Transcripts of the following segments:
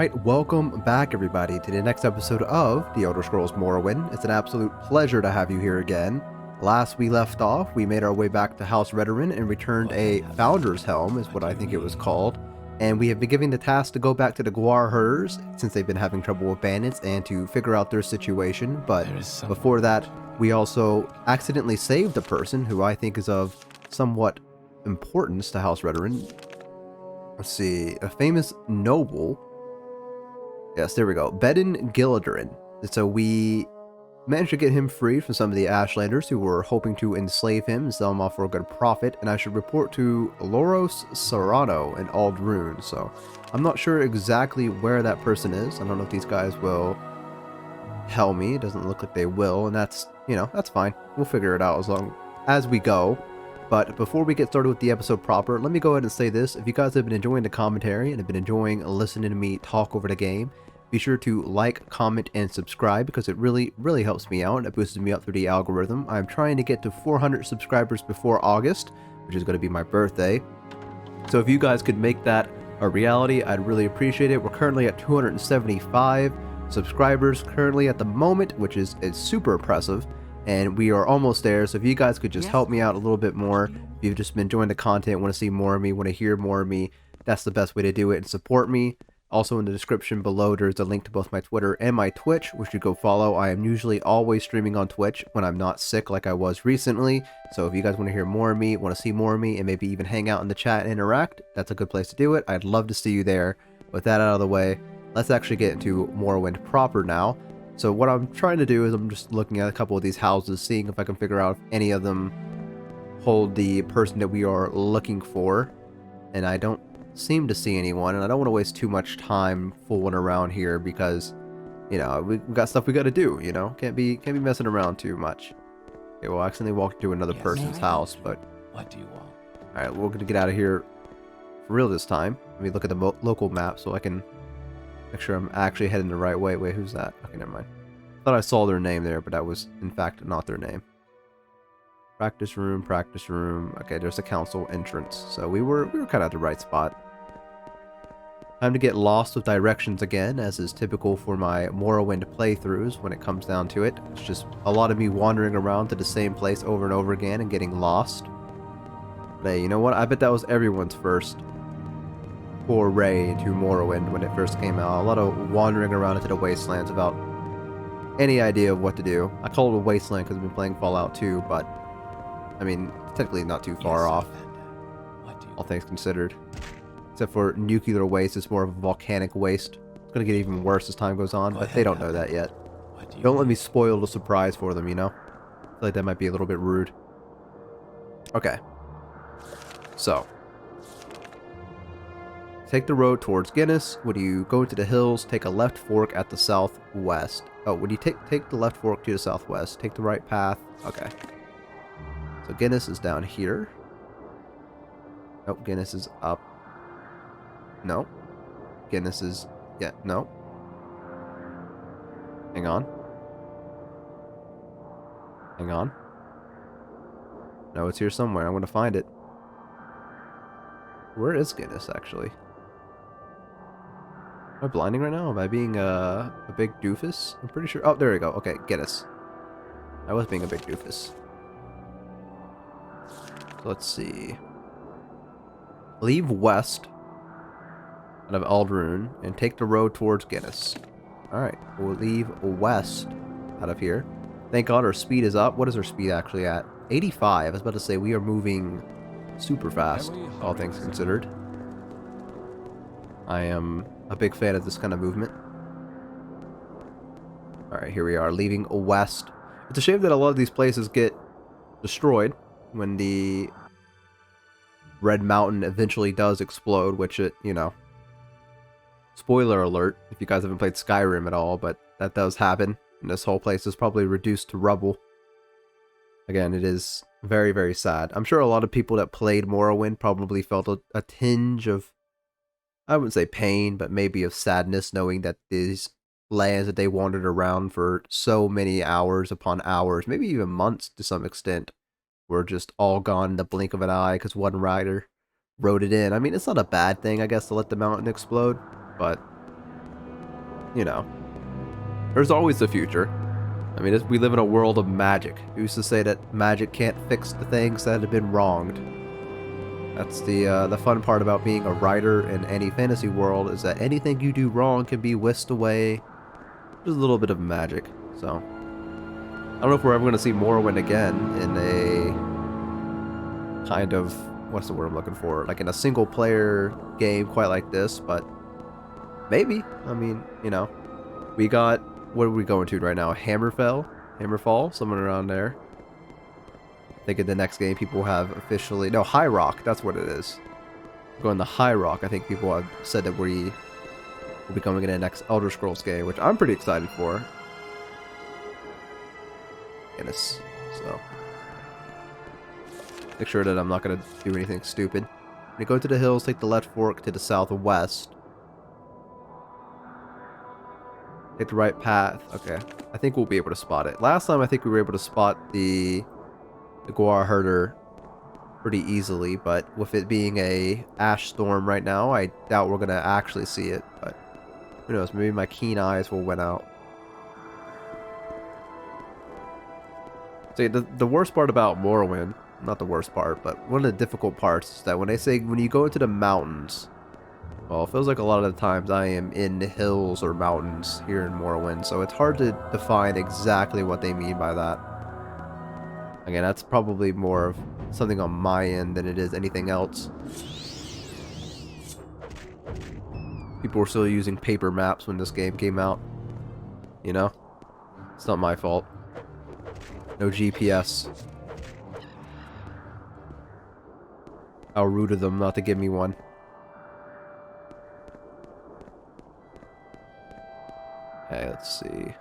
Alright, welcome back everybody to the next episode of The Elder Scrolls Morrowind. It's an absolute pleasure to have you here again. Last we left off, we made our way back to House Redoran and returned a Founder's Helm, is what I think it was called. And we have been given the task to go back to the Guar herders, since they've been having trouble with bandits, and to figure out their situation. But before that, we also accidentally saved a person who I think is of somewhat importance to House Redoran. Let's see, a famous noble. Yes, there we go. Bedin Gillidarin. So we managed to get him free from some of the Ashlanders who were hoping to enslave him and sell him off for a good profit. And I should report to Loros Serrano in Aldrune. So I'm not sure exactly where that person is. I don't know if these guys will tell me. It doesn't look like they will. And that's, that's fine. We'll figure it out as we go. But before we get started with the episode proper, let me go ahead and say this. If you guys have been enjoying the commentary and have been enjoying listening to me talk over the game, be sure to like, comment, and subscribe because it really, really helps me out and it boosts me up through the algorithm. I'm trying to get to 400 subscribers before August, which is going to be my birthday. So if you guys could make that a reality, I'd really appreciate it. We're currently at 275 subscribers currently at the moment, which is super impressive. And we are almost there, so if you guys could just help me out a little bit more, if you've just been enjoying the content, want to see more of me, want to hear more of me, that's the best way to do it and support me. Also in the description below, there's a link to both my Twitter and my Twitch, which you go follow. I am usually always streaming on Twitch when I'm not sick like I was recently. So if you guys want to hear more of me, want to see more of me, and maybe even hang out in the chat and interact, that's a good place to do it. I'd love to see you there. With that out of the way, let's actually get into Morrowind proper now. So what I'm trying to do is I'm just looking at a couple of these houses, seeing if I can figure out if any of them hold the person that we are looking for. And I don't seem to see anyone, and I don't want to waste too much time fooling around here because, we got stuff we got to do, Can't be messing around too much. Okay, well, I accidentally walked into another person's house, but... What do you want? Alright, we're going to get out of here for real this time. Let me look at the local map so I can... make sure I'm actually heading the right way. Wait, who's that? Okay, never mind. Thought I saw their name there, but that was, in fact, not their name. Practice room, practice room. Okay, there's a council entrance. So we were kind of at the right spot. Time to get lost with directions again, as is typical for my Morrowind playthroughs when it comes down to it. It's just a lot of me wandering around to the same place over and over again and getting lost. But hey, you know what? I bet that was everyone's first foray into Morrowind when it first came out. A lot of wandering around into the wastelands without any idea of what to do. I call it a wasteland because I've been playing Fallout 2, but I mean, technically not too far off, all things considered. Except for nuclear waste, it's more of a volcanic waste. It's going to get even worse as time goes on, but they don't know that yet. Don't let me spoil the surprise for them, I feel like that might be a little bit rude. Okay. So. Take the road towards Guinness. When you go into the hills, take a left fork at the southwest. Oh, when you take the left fork to the southwest, take the right path. Okay. So Guinness is down here. Nope, Guinness is up. No. Guinness is... yeah, no. Hang on. Hang on. No, it's here somewhere. I'm going to find it. Where is Guinness, actually? Am I blinding right now? Am I being a big doofus? I'm pretty sure... oh, there we go. Okay, Guinness. I was being a big doofus. So let's see. Leave west out of Aldrune and take the road towards Guinness. Alright, we'll leave west out of here. Thank God our speed is up. What is our speed actually at? 85. I was about to say we are moving super fast, all things considered. I am a big fan of this kind of movement. Alright, here we are, leaving west. It's a shame that a lot of these places get destroyed when the Red Mountain eventually does explode, which it, spoiler alert if you guys haven't played Skyrim at all, but that does happen, and this whole place is probably reduced to rubble. Again, it is very, very sad. I'm sure a lot of people that played Morrowind probably felt a tinge of, I wouldn't say pain, but maybe of sadness, knowing that these lands that they wandered around for so many hours upon hours, maybe even months to some extent, were just all gone in the blink of an eye because one rider wrote it in. I mean, it's not a bad thing, I guess, to let the mountain explode, but you know, there's always the future. I mean, we live in a world of magic. Who's to say that magic can't fix the things that have been wronged? That's the fun part about being a writer in any fantasy world, is that anything you do wrong can be whisked away. Just a little bit of magic. So, I don't know if we're ever going to see Morrowind again in a kind of, what's the word I'm looking for? Like in a single player game quite like this, but maybe. I mean, you know, we got, what are we going to right now? Hammerfall, somewhere around there. I think in the next game people have officially, no, High Rock, that's what it is. Going to High Rock, I think people have said that we will be coming in the next Elder Scrolls game, which I'm pretty excited for. Goodness, so. Make sure that I'm not going to do anything stupid. When you go to the hills, take the left fork to the southwest. Take the right path. Okay, I think we'll be able to spot it. Last time I think we were able to spot the Guar herder pretty easily, but with it being a ash storm right now, I doubt we're gonna actually see it, but who knows, maybe my keen eyes will win out. See, the worst part about Morrowind, not the worst part, but one of the difficult parts is that when you go into the mountains, well, it feels like a lot of the times I am in the hills or mountains here in Morrowind, so it's hard to define exactly what they mean by that. Again, that's probably more of something on my end than it is anything else. People were still using paper maps when this game came out. You know? It's not my fault. No GPS. How rude of them not to give me one. Okay, let's see.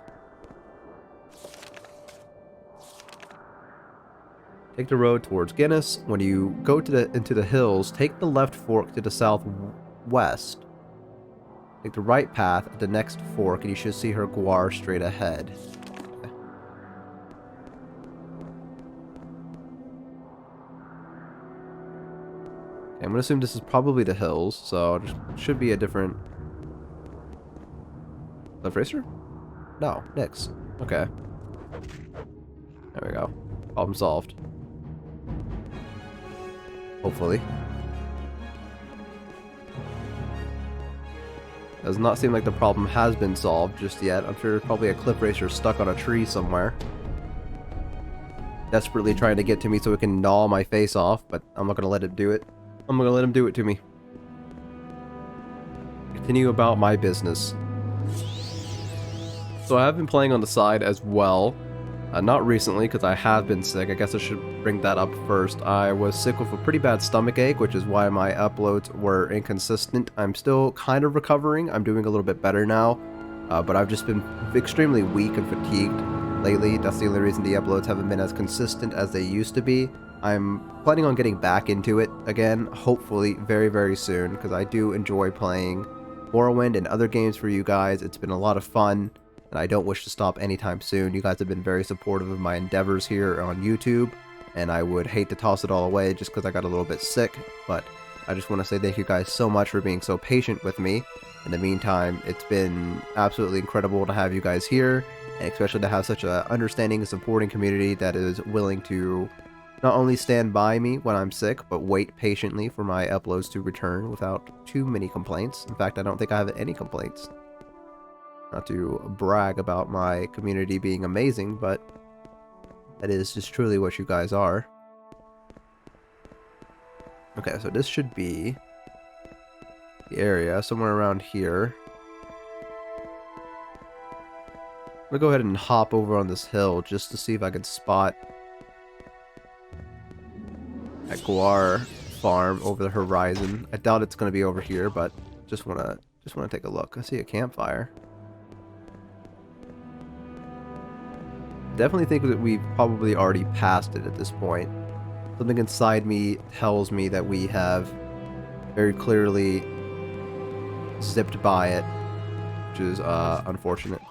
Take the road towards Guinness. When you go into the hills, take the left fork to the southwest. Take the right path at the next fork, and you should see her Guar straight ahead. Okay. I'm gonna assume this is probably the hills, so it should be a different Cliff Racer? No, Nyx. Okay. There we go. Problem solved. Hopefully. Does not seem like the problem has been solved just yet. I'm sure there's probably a Cliff Racer stuck on a tree somewhere, desperately trying to get to me so it can gnaw my face off, but I'm not going to let it do it. I'm going to let him do it to me. Continue about my business. So I have been playing on the side as well. Not recently, because I have been sick. I guess I should bring that up first. I was sick with a pretty bad stomach ache, which is why my uploads were inconsistent. I'm still kind of recovering. I'm doing a little bit better now. But I've just been extremely weak and fatigued lately. That's the only reason the uploads haven't been as consistent as they used to be. I'm planning on getting back into it again, hopefully very, very soon, because I do enjoy playing Morrowind and other games for you guys. It's been a lot of fun, and I don't wish to stop anytime soon. You guys have been very supportive of my endeavors here on YouTube, and I would hate to toss it all away just because I got a little bit sick, but I just want to say thank you guys so much for being so patient with me. In the meantime, it's been absolutely incredible to have you guys here, and especially to have such an understanding and supporting community that is willing to not only stand by me when I'm sick, but wait patiently for my uploads to return without too many complaints. In fact, I don't think I have any complaints. Not to brag about my community being amazing, but that is just truly what you guys are. Okay, so this should be the area, somewhere around here. I'm gonna go ahead and hop over on this hill just to see if I can spot that Guar farm over the horizon. I doubt it's gonna be over here, but just wanna take a look. I see a campfire. Definitely think that we've probably already passed it at this point. Something inside me tells me that we have very clearly zipped by it, which is unfortunate.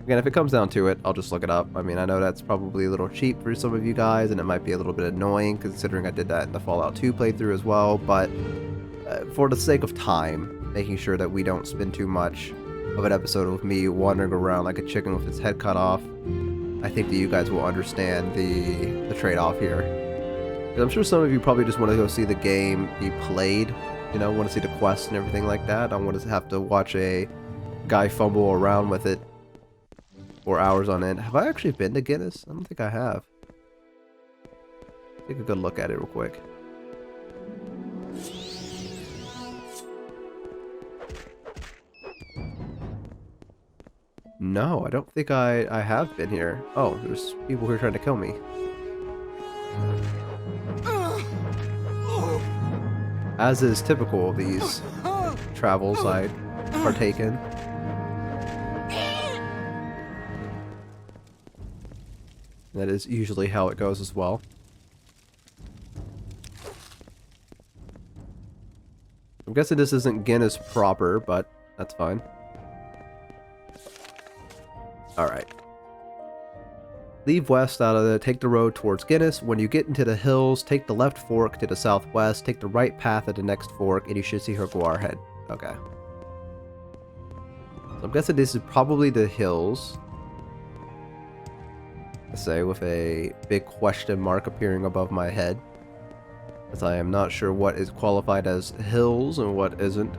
Again, if it comes down to it, I'll just look it up. I mean, I know that's probably a little cheap for some of you guys, and it might be a little bit annoying considering I did that in the Fallout 2 playthrough as well, but for the sake of time, making sure that we don't spend too much of an episode of me wandering around like a chicken with its head cut off. I think that you guys will understand the trade-off here. I'm sure some of you probably just want to go see the game be played, you know, want to see the quests and everything like that. I don't want to have to watch a guy fumble around with it for hours on end. Have I actually been to Guinness? I don't think I have. Take a good look at it real quick. No, I don't think I have been here. Oh, there's people here trying to kill me. As is typical of these travels I partake in. That is usually how it goes as well. I'm guessing this isn't Guinness proper, but that's fine. Alright. Leave west out of take the road towards Guinness. When you get into the hills, take the left fork to the southwest, take the right path at the next fork, and you should see her Guar head. Okay. So I'm guessing this is probably the hills. I say with a big question mark appearing above my head, as I am not sure what is qualified as hills and what isn't.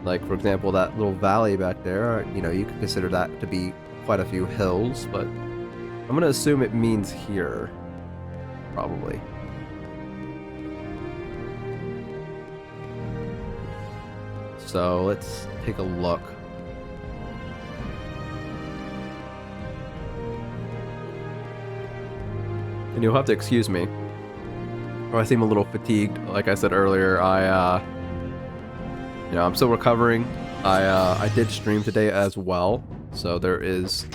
Like, for example, that little valley back there, you know, you could consider that to be quite a few hills, but I'm gonna assume it means here, probably. So let's take a look. And you'll have to excuse me, or I seem a little fatigued. Like I said earlier, you know, I'm still recovering. I did stream today as well, so there is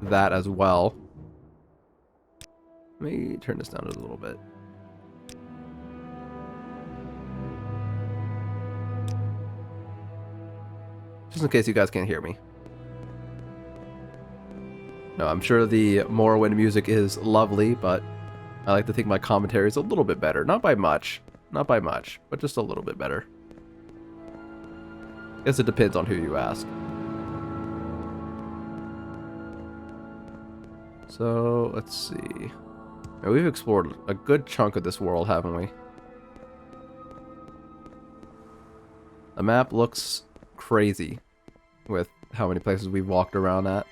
that as well. Let me turn this down a little bit. Just in case you guys can't hear me. No, I'm sure the Morrowind music is lovely, but I like to think my commentary is a little bit better. Not by much. Not by much, but just a little bit better. Guess it depends on who you ask. So, let's see. Now, we've explored a good chunk of this world, haven't we? The map looks crazy with how many places we've walked around at.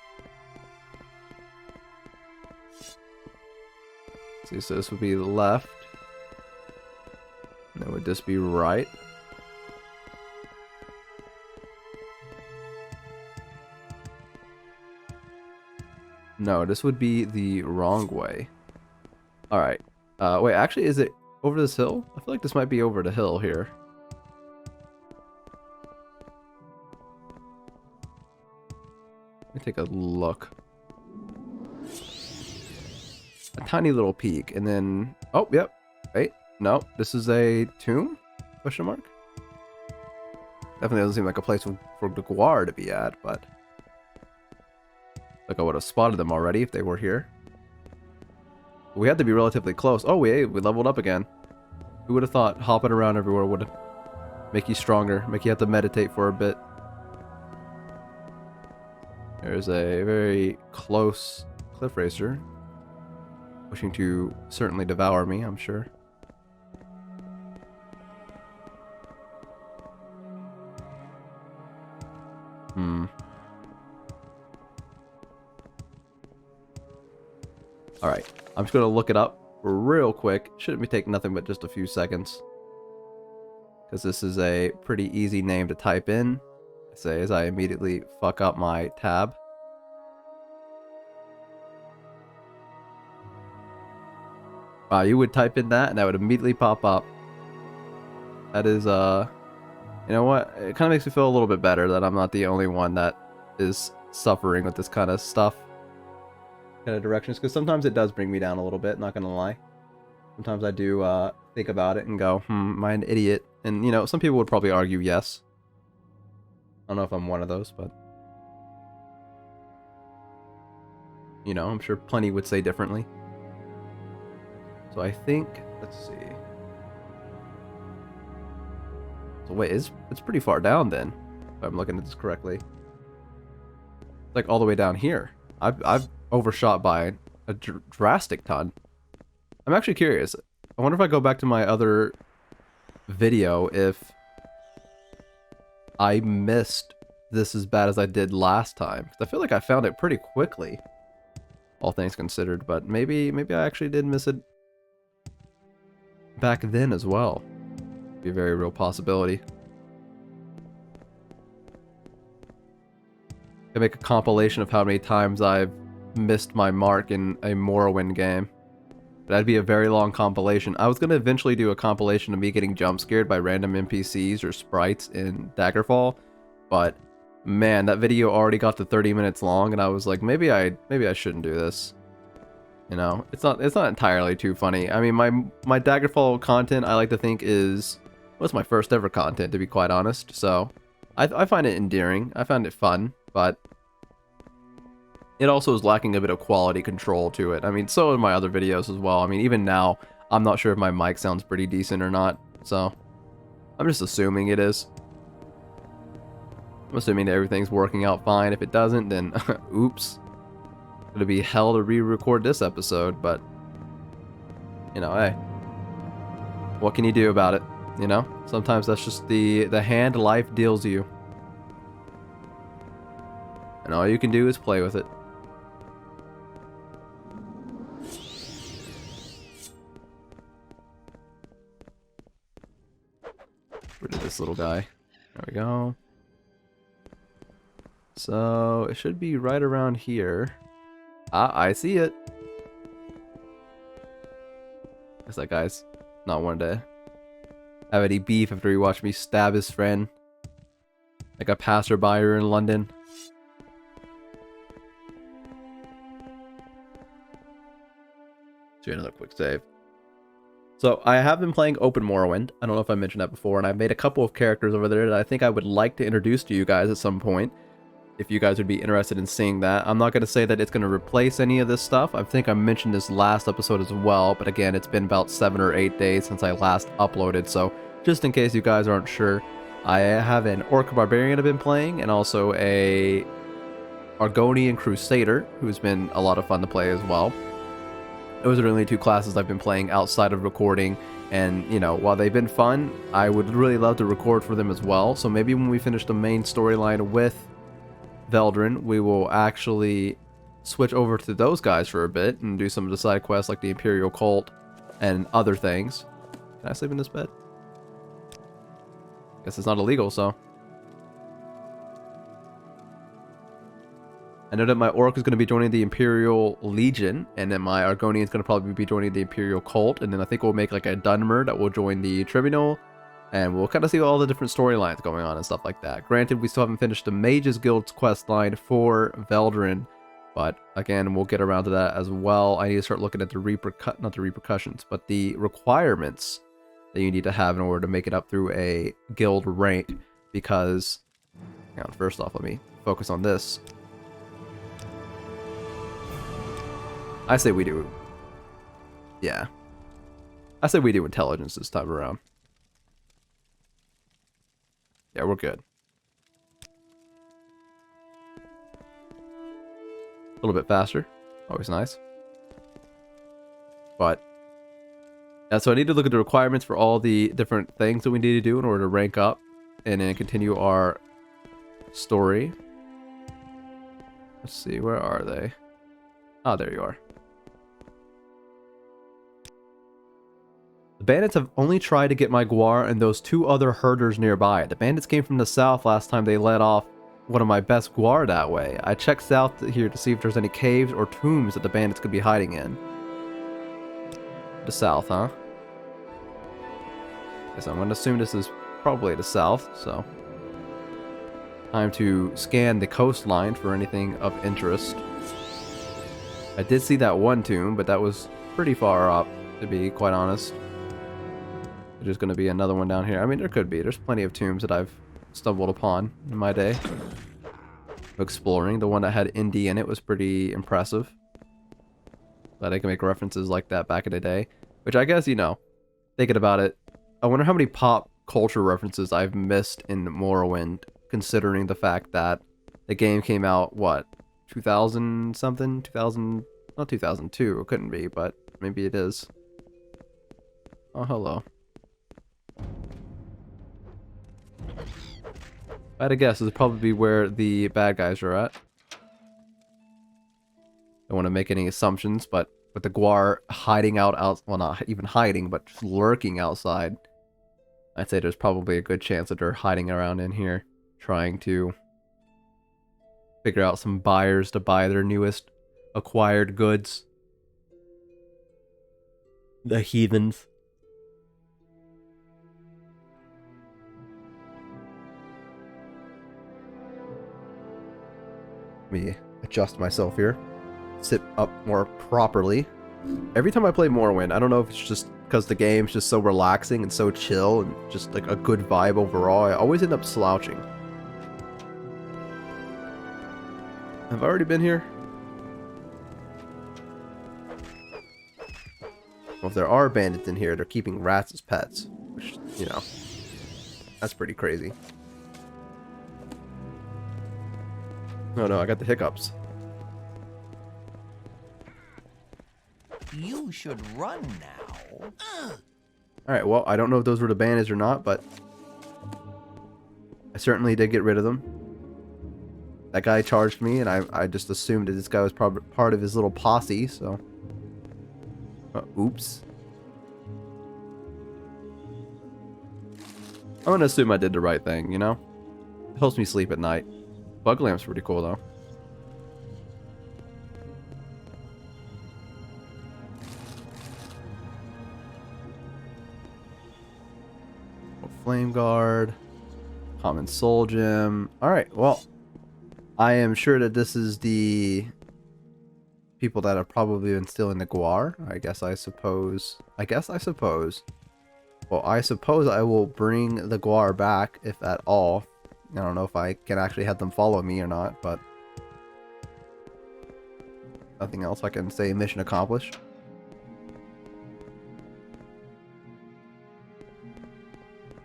See, so this would be left. And then would this be right? No, this would be the wrong way. Alright. Wait, actually, is it over this hill? I feel like this might be over the hill here. Let me take a look. A tiny little peek, and then... Oh, yep. Wait, no, this is a tomb? Question mark? Definitely doesn't seem like a place for the Guar to be at, but... Like I would have spotted them already if they were here. We had to be relatively close. Oh, we leveled up again. Who would have thought hopping around everywhere would make you stronger, make you have to meditate for a bit. There's a very close cliff racer, wishing to certainly devour me, I'm sure. Alright, I'm just going to look it up real quick. Shouldn't be taking nothing but just a few seconds, because this is a pretty easy name to type in. Say as I immediately fuck up my tab. Wow, you would type in that and that would immediately pop up. That is, you know what? It kind of makes me feel a little bit better that I'm not the only one that is suffering with this kind of stuff. Kind of directions, because sometimes it does bring me down a little bit, not gonna lie. Sometimes I do think about it and go, am I an idiot? And, you know, some people would probably argue yes. I don't know if I'm one of those, but... You know, I'm sure plenty would say differently. So I think, let's see. So wait, it's pretty far down then, if I'm looking at this correctly. Like all the way down here. I've overshot by a drastic ton. I'm actually curious. I wonder if I go back to my other video if I missed this as bad as I did last time. Because I feel like I found it pretty quickly, all things considered. But maybe I actually did miss it back then as well. Be a very real possibility. I make a compilation of how many times I've missed my mark in a Morrowind game. That'd be a very long compilation. I was going to eventually do a compilation of me getting jump scared by random NPCs or sprites in Daggerfall, but man, that video already got to 30 minutes long, and I was like, maybe I shouldn't do this. You know, it's not entirely too funny. I mean, my Daggerfall content, I like to think is, well, it's my first ever content, to be quite honest. So I find it endearing. I found it fun, but it also is lacking a bit of quality control to it. I mean, so are my other videos as well. I mean, even now, I'm not sure if my mic sounds pretty decent or not. So I'm just assuming it is. I'm assuming that everything's working out fine. If it doesn't, then oops. It'll be hell to re-record this episode, but you know, hey, what can you do about it? You know, sometimes that's just the hand life deals you, and all you can do is play with it. Rid of this little guy. There we go. So it should be right around here. Ah, I see it. Guess that guy's not one to have any beef after he watched me stab his friend like a passerby here in London. Do another quick save. So I have been playing Open Morrowind. I don't know if I mentioned that before, and I've made a couple of characters over there that I think I would like to introduce to you guys at some point, if you guys would be interested in seeing that. I'm not going to say that it's going to replace any of this stuff. I think I mentioned this last episode as well, but again, it's been about 7 or 8 days since I last uploaded, so just in case you guys aren't sure, I have an Orc Barbarian I've been playing, and also a Argonian Crusader, who's been a lot of fun to play as well. Those are the only two classes I've been playing outside of recording, and you know, while they've been fun, I would really love to record for them as well. So maybe when we finish the main storyline with Veldrin, we will actually switch over to those guys for a bit and do some of the side quests like the Imperial Cult and other things. Can I sleep in this bed? Guess it's not illegal, so. I know that my Orc is going to be joining the Imperial Legion, and then my Argonian is going to probably be joining the Imperial Cult, and then I think we'll make like a Dunmer that will join the Tribunal, and we'll kind of see all the different storylines going on and stuff like that. Granted, we still haven't finished the Mages Guild's quest line for Veldrin, but again, we'll get around to that as well. I need to start looking at the repercussions, but the requirements that you need to have in order to make it up through a guild rank, because, hang on, first off, let me focus on this. I say we do. Yeah. I say we do intelligence this time around. Yeah, we're good. A little bit faster. Always nice. But yeah, so I need to look at the requirements for all the different things that we need to do in order to rank up and then continue our story. Let's see, where are they? Oh, there you are. The bandits have only tried to get my Guar and those 2 other herders nearby. The bandits came from the south last time they let off one of my best Guar that way. I checked south here to see if there's any caves or tombs that the bandits could be hiding in. The south, huh? Guess I'm going to assume this is probably the south, so. Time to scan the coastline for anything of interest. I did see that one tomb, but that was pretty far up, to be quite honest. There's going to be another one down here. I mean, there could be. There's plenty of tombs that I've stumbled upon in my day. Exploring. The one that had Indy in it was pretty impressive. But I can make references like that back in the day. Which I guess, you know, thinking about it, I wonder how many pop culture references I've missed in Morrowind, considering the fact that the game came out, what, 2000 something? 2000, not 2002, it couldn't be, but maybe it is. Oh, hello. If I had to guess, this would probably be where the bad guys are at. Don't want to make any assumptions, but with the Guar hiding out, well, not even hiding, but just lurking outside, I'd say there's probably a good chance that they're hiding around in here, trying to figure out some buyers to buy their newest acquired goods. The heathens. Let me adjust myself here. Sit up more properly. Every time I play Morrowind, I don't know if it's just because the game's just so relaxing and so chill and just like a good vibe overall, I always end up slouching. Have I already been here? Well, if there are bandits in here, they're keeping rats as pets, which, you know, that's pretty crazy. Oh no, I got the hiccups. You should run now. Alright, well, I don't know if those were the bandits or not, but I certainly did get rid of them. That guy charged me, and I just assumed that this guy was probably part of his little posse, so... oops. I'm gonna assume I did the right thing, you know? It helps me sleep at night. Bug lamp's pretty cool, though. Flame guard, common soul gem. Alright, well, I am sure that this is the people that have probably been stealing the Guar. I suppose. Well, I suppose I will bring the Guar back, if at all. I don't know if I can actually have them follow me or not, but nothing else I can say. Mission accomplished.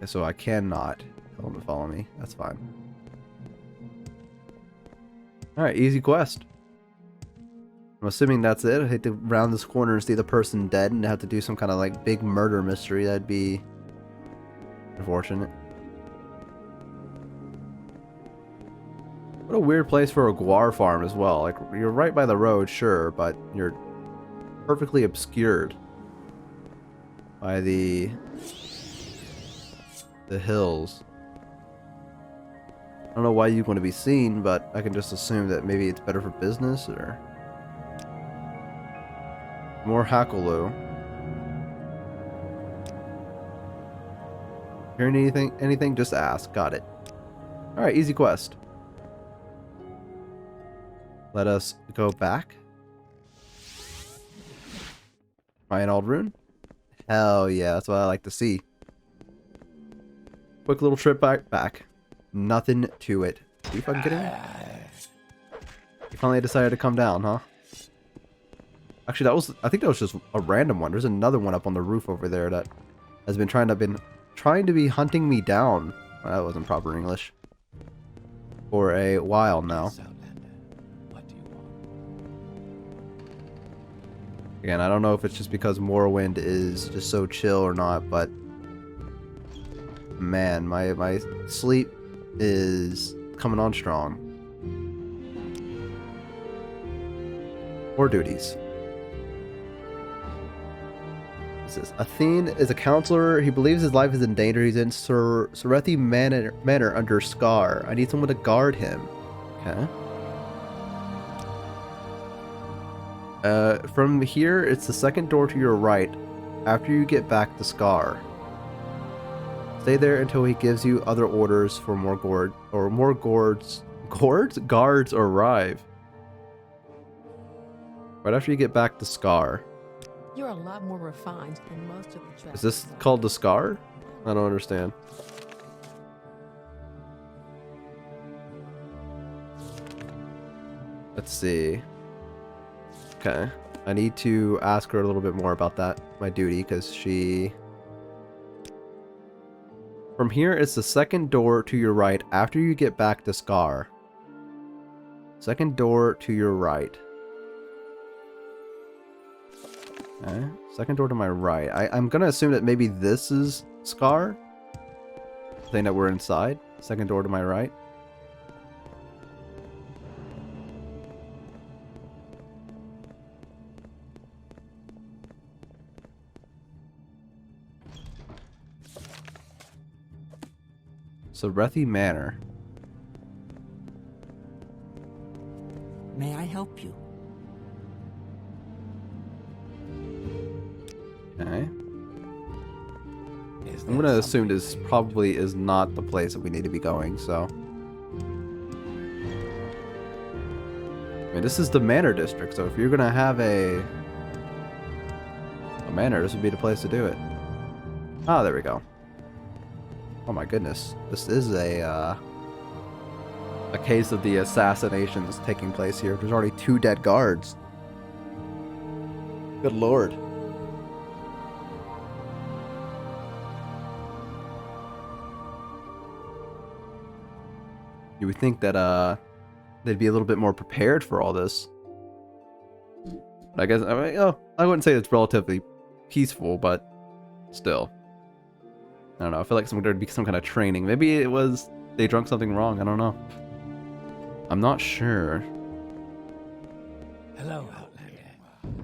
So I cannot tell them to follow me. That's fine. Alright, easy quest. I'm assuming that's it. I hate to round this corner and see the person dead and have to do some kind of like big murder mystery. That'd be unfortunate. What a weird place for a Guar farm as well. Like, you're right by the road, sure, but you're perfectly obscured by the hills. I don't know why you want to be seen, but I can just assume that maybe it's better for business, or... More Hackalo. Hearing anything? Just ask. Got it. Alright, easy quest. Let us go back. Find old rune? Hell yeah, that's what I like to see. Quick little trip back. Nothing to it. See if I can get in. You finally decided to come down, huh? Actually, I think that was just a random one. There's another one up on the roof over there that has been trying to be hunting me down. Well, that wasn't proper English. For a while now. Again, I don't know if it's just because Morrowind is just so chill or not, but man, my sleep is coming on strong. More duties. This is Athene is a counselor. He believes his life is in danger. He's in Serethi Manor under Scar. I need someone to guard him. Okay. From here, it's the second door to your right after you get back to Scar. Stay there until he gives you other orders for more guards arrive. Right after you get back to Scar. You're a lot more refined than most of the Is this called the Scar? I don't understand. Let's see. Okay. I need to ask her a little bit more about that, my duty, because she From here, it's the second door to your right after you get back to Scar. Second door to your right. Okay. Second door to my right. I'm gonna assume that maybe this is Scar. Saying that we're inside. Second door to my right. Sarethi Manor. May I help you? Okay. I'm gonna assume this probably is not the place that we need to be going, so. I mean, this is the Manor District, so if you're gonna have a manor, this would be the place to do it. Ah, there we go. Oh my goodness. This is a case of the assassinations taking place here. There's already 2 dead guards. Good lord. You would think that they'd be a little bit more prepared for all this. But I guess I wouldn't say it's relatively peaceful, but still. I don't know. I feel like there'd be some kind of training. Maybe it was they drunk something wrong. I don't know. I'm not sure. Hello, Outlander.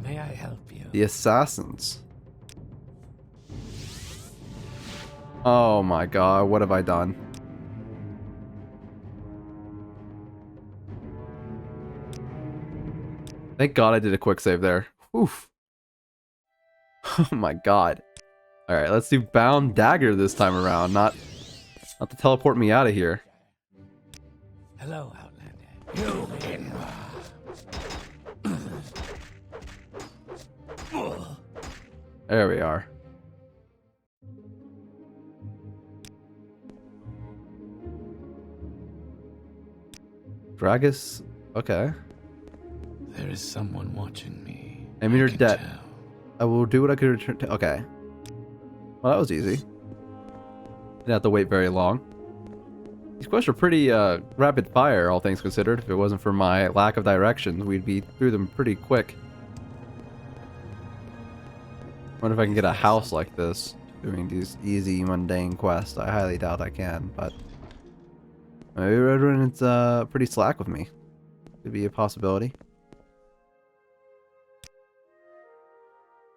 May I help you? The assassins. Oh my god, what have I done? Thank god I did a quick save there. Oof. Oh my god. Alright, let's do Bound Dagger this time around, not to teleport me out of here. Hello, Outlander. You win. There we are. Dragus, okay. There is someone watching me. I'm in your can debt. tell. I will do what I could return to. Okay. Well, that was easy. Didn't have to wait very long. These quests are pretty rapid fire, all things considered. If it wasn't for my lack of directions, we'd be through them pretty quick. Wonder if I can get a house like this, doing these easy, mundane quests. I highly doubt I can, but maybe Red Ruin's pretty slack with me. Could be a possibility.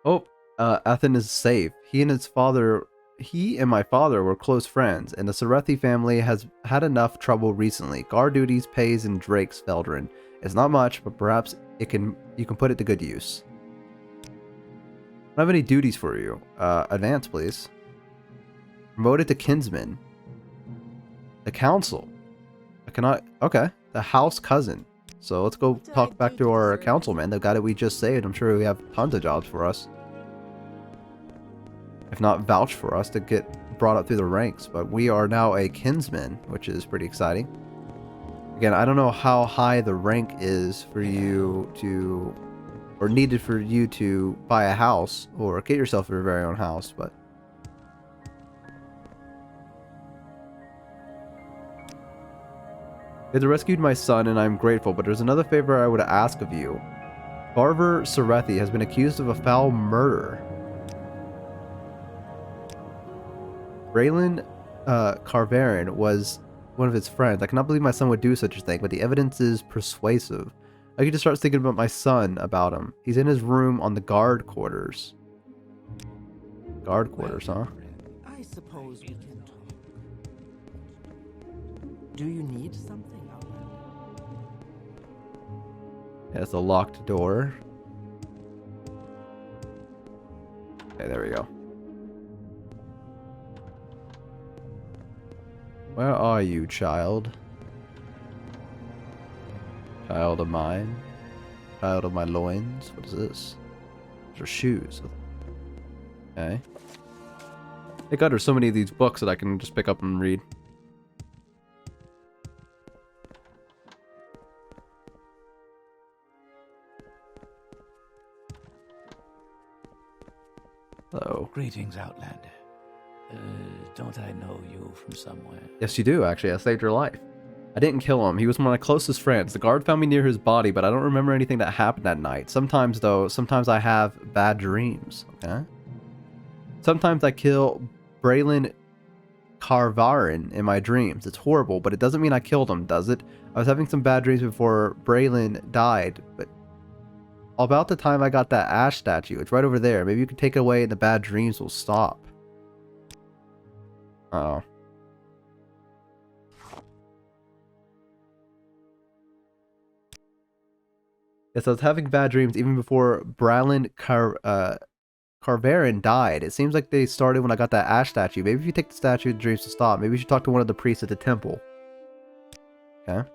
Oh, Ethan is safe. He and my father were close friends, and the Sarethi family has had enough trouble recently. Guard duties, pays, and Drake's Feldrin. It's not much, but perhaps you can put it to good use. I don't have any duties for you. Advance, please. Promoted to kinsman. The council. I cannot. Okay, the house cousin. So let's go talk back to our councilman, the guy that we just saved. I'm sure we have tons of jobs for us. If not vouch for us to get brought up through the ranks, but we are now a kinsman, which is pretty exciting. Again, I don't know how high the rank is for you to, or needed for you to buy a house or get yourself your very own house, but you have rescued my son and I'm grateful, but there's another favor I would ask of you. Barver Sarethi has been accused of a foul murder. Braylon Carverin was one of his friends. I cannot believe my son would do such a thing, but the evidence is persuasive. I could just start thinking about my son, about him. He's in his room on the guard quarters. Guard quarters, huh? I suppose we can talk. Do you need something, Outlander? Yeah, it's a locked door. Okay, there we go. Where are you, child? Child of mine? Child of my loins? What is this? These are shoes. Okay. Thank God there's so many of these books that I can just pick up and read. Hello. Greetings, Outlander. Don't I know you from somewhere? Yes, you do, actually. I saved your life. I didn't kill him. He was one of my closest friends. The guard found me near his body, but I don't remember anything that happened that night. Sometimes, though, sometimes I have bad dreams. Okay? Sometimes I kill Braylon Carvarin in my dreams. It's horrible, but it doesn't mean I killed him, does it? I was having some bad dreams before Braylon died, but about the time I got that ash statue. It's right over there. Maybe you can take it away and the bad dreams will stop. Oh. Yes, I was having bad dreams even before Braylon Carvarin died. It seems like they started when I got that ash statue. Maybe if you take the statue, the dreams will stop. Maybe you should talk to one of the priests at the temple. Okay.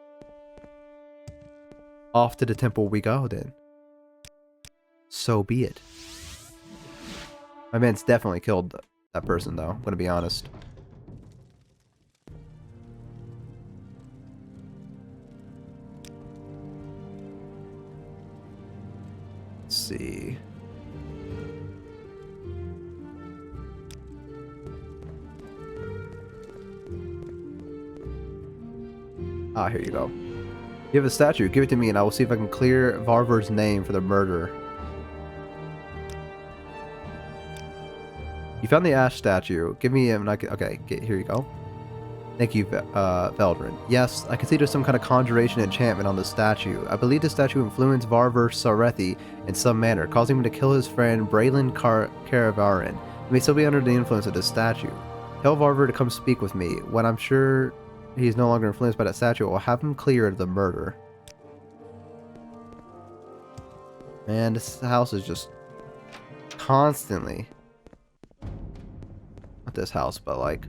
Off to the temple we go then. So be it. My man's definitely killed that person though, I'm gonna be honest. Let's see. Ah, here you go. You have a statue. Give it to me and I will see if I can clear Varver's name for the murderer. You found the ash statue. Give me him and I can... Okay, here you go. Thank you, Veldrin. Yes, I can see there's some kind of conjuration enchantment on the statue. I believe the statue influenced Varver Sarethi in some manner, causing him to kill his friend Braylon Caravarin. He may still be under the influence of this statue. Tell Varver to come speak with me. When I'm sure he's no longer influenced by that statue, I'll have him clear of the murder. Man, this house is just constantly... Not this house, but like...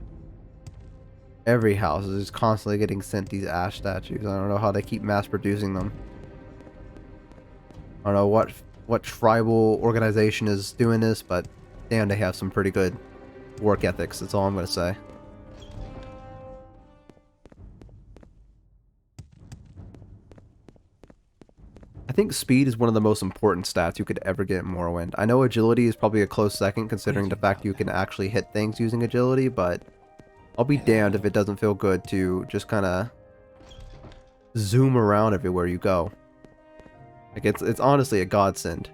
Every house is just constantly getting sent these ash statues. I don't know how they keep mass producing them. I don't know what tribal organization is doing this, but damn, they have some pretty good work ethics. That's all I'm going to say. I think speed is one of the most important stats you could ever get in Morrowind. I know agility is probably a close second considering the fact you can actually hit things using agility, but I'll be damned if it doesn't feel good to just kind of zoom around everywhere you go. Like it's honestly a godsend.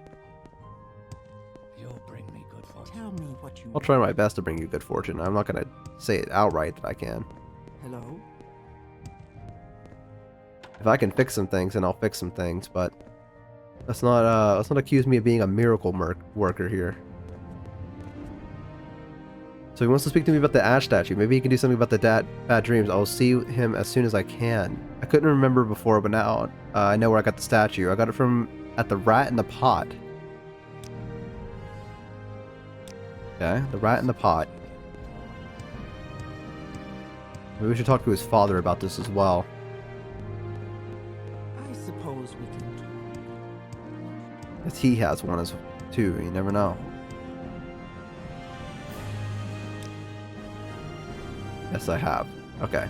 You'll bring me good fortune. Tell me what you I'll try my best to bring you good fortune. I'm not gonna say it outright that I can. Hello? If I can fix some things, then I'll fix some things, but let's not accuse me of being a miracle worker here. So he wants to speak to me about the ash statue. Maybe he can do something about the bad dreams. I will see him as soon as I can. I couldn't remember before, but now I know where I got the statue. I got it from at the Rat in the Pot. Okay, the Rat in the Pot. Maybe we should talk to his father about this as well. I suppose we can talk. Because he has one as too. You never know. Yes, I have. Okay.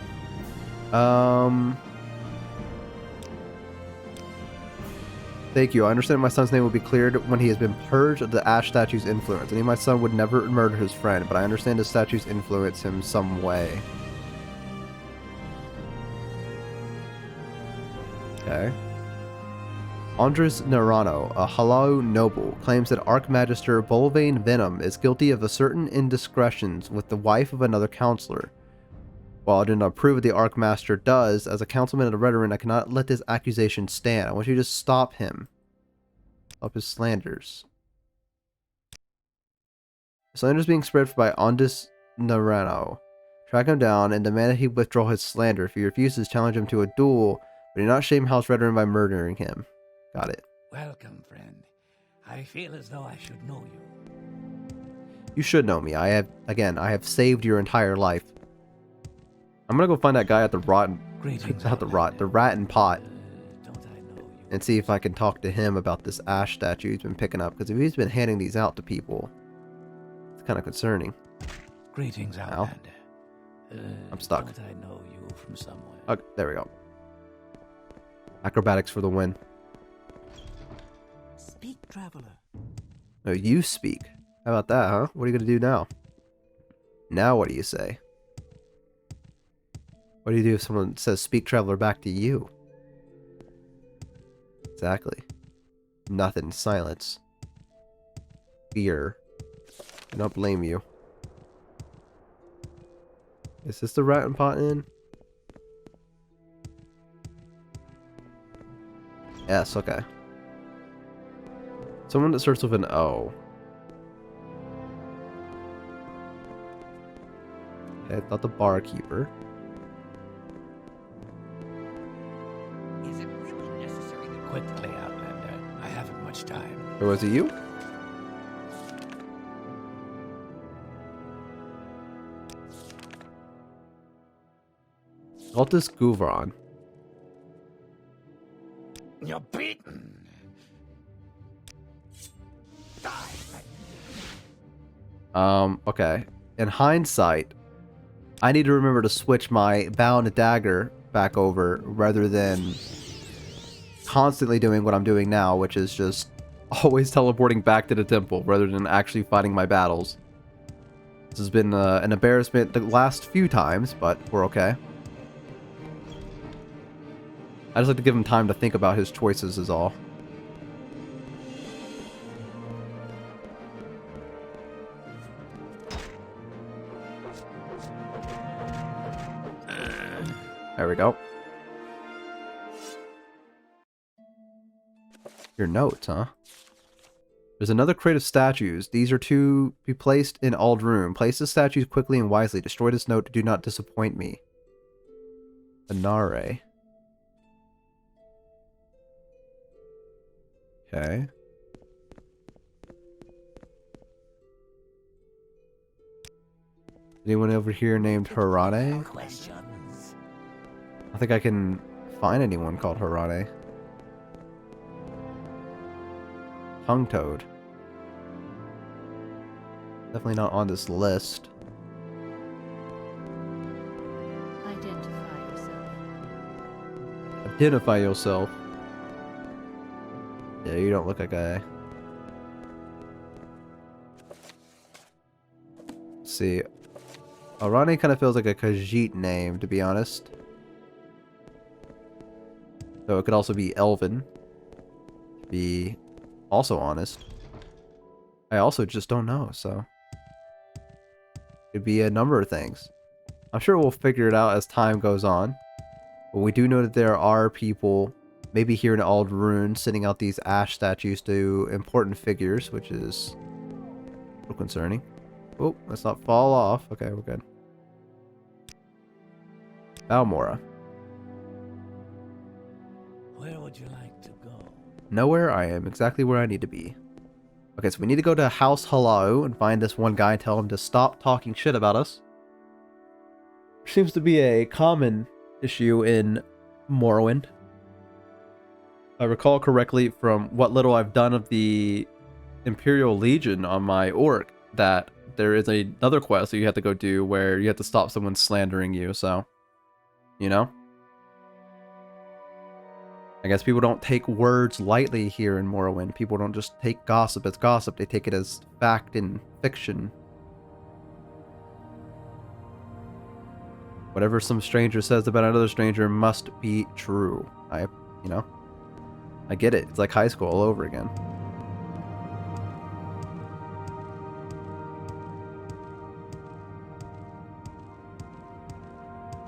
Thank you. I understand my son's name will be cleared when he has been purged of the ash statue's influence. I knew my son would never murder his friend, but I understand the statues influence him some way. Okay. Andres Narano, a Halau noble, claims that Archmagister Bolvane Venom is guilty of a certain indiscretions with the wife of another counselor. While I do not approve of the Archmaster does, as a councilman and a veteran, I cannot let this accusation stand. I want you to stop him. Stop his slanders. Slanders being spread by Andres Narano. Track him down and demand that he withdraw his slander. If he refuses, challenge him to a duel, but do not shame House Veteran by murdering him. Got it. Welcome, friend. I feel as though I should know you. You should know me. I have saved your entire life. I'm gonna go find that guy at the the Rat and Pot, Don't I know you? and see if I can talk to him about this ash statue he's been picking up. Because if he's been handing these out to people, it's kind of concerning. Greetings, Ow. Outlander. I'm stuck. Don't I know you from somewhere? Okay, there we go. Acrobatics for the win. Speak, traveler. No, you speak. How about that, huh? What are you gonna do now? Now what do you say? What do you do if someone says, speak traveler back to you? Exactly. Nothing. Silence. Fear. Do not blame you. Is this the rat and pot inn? Yes, okay. Someone that starts with an O. Okay, it's not the barkeeper. Is it really necessary that... Quickly, Outlander. I haven't much time. Or was it you? Altus Guvron. You're beaten. Okay. In hindsight, I need to remember to switch my bound dagger back over rather than constantly doing what I'm doing now, which is just always teleporting back to the temple rather than actually fighting my battles. This has been an embarrassment the last few times, but we're okay. I just like to give him time to think about his choices is all. There we go. Your notes, huh? There's another crate of statues. These are to be placed in Aldroom. Place the statues quickly and wisely. Destroy this note to do not disappoint me. Anare. Okay. Anyone over here named Harane? Questions? I think I can find anyone called Harane. Tongue Toad. Definitely not on this list. Identify yourself. Identify yourself. Yeah, you don't look like a... Let's see. Arane kind of feels like a Khajiit name, to be honest. So it could also be Elven. To be also honest. I also just don't know, so... Could be a number of things. I'm sure we'll figure it out as time goes on. But we do know that there are people, maybe here in Aldroon, sending out these ash statues to important figures, which is a little concerning. Oh, let's not fall off. Okay, we're good. Balmora. Where would you like to go? Nowhere. I am exactly where I need to be. Okay, so we need to go to House Halau and find this one guy and tell him to stop talking shit about us. Seems to be a common issue in Morrowind. If I recall correctly from what little I've done of the Imperial Legion on my orc, that there is another quest that you have to go do where you have to stop someone slandering you, so... You know? I guess people don't take words lightly here in Morrowind. People don't just take gossip as gossip. They take it as fact and fiction. Whatever some stranger says about another stranger must be true. I get it. It's like high school all over again.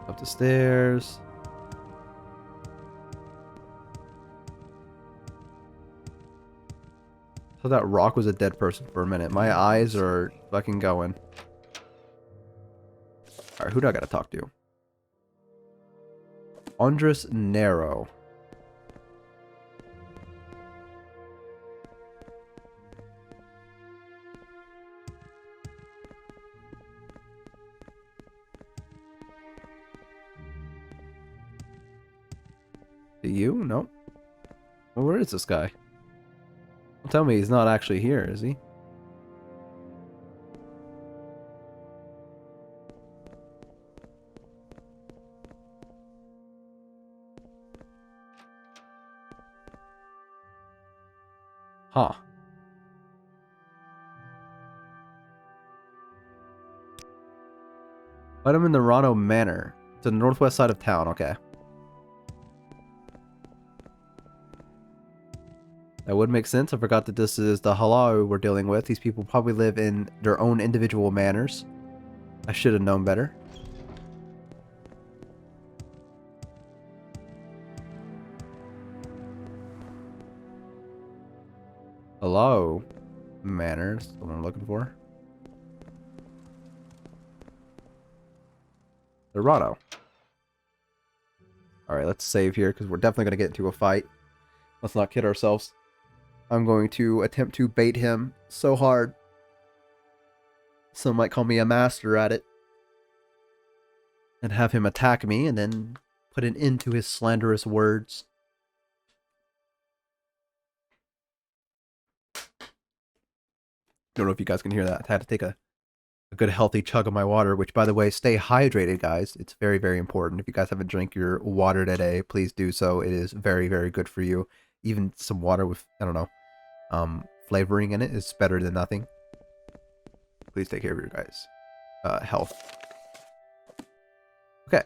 Up the stairs. I thought that rock was a dead person for a minute. My eyes are fucking going. Alright, who do I gotta talk to? Andres Nero. You? No. Well, where is this guy? Don't tell me he's not actually here, is he? Huh. Find him in the Rano Manor. It's the northwest side of town. Okay. That would make sense. I forgot that this is the Halal we're dealing with. These people probably live in their own individual manors. I should have known better. Hello, Manors. That's what I'm looking for. Dorado. Alright, let's save here because we're definitely going to get into a fight. Let's not kid ourselves. I'm going to attempt to bait him so hard. Some might call me a master at it. And have him attack me and then put an end to his slanderous words. Don't know if you guys can hear that. I had to take a good healthy chug of my water, which, by the way, stay hydrated, guys. It's very, very important. If you guys haven't drank your water today, please do so. It is very, very good for you. Even some water with, I don't know, flavoring in it is better than nothing. Please take care of your guys' health. Okay.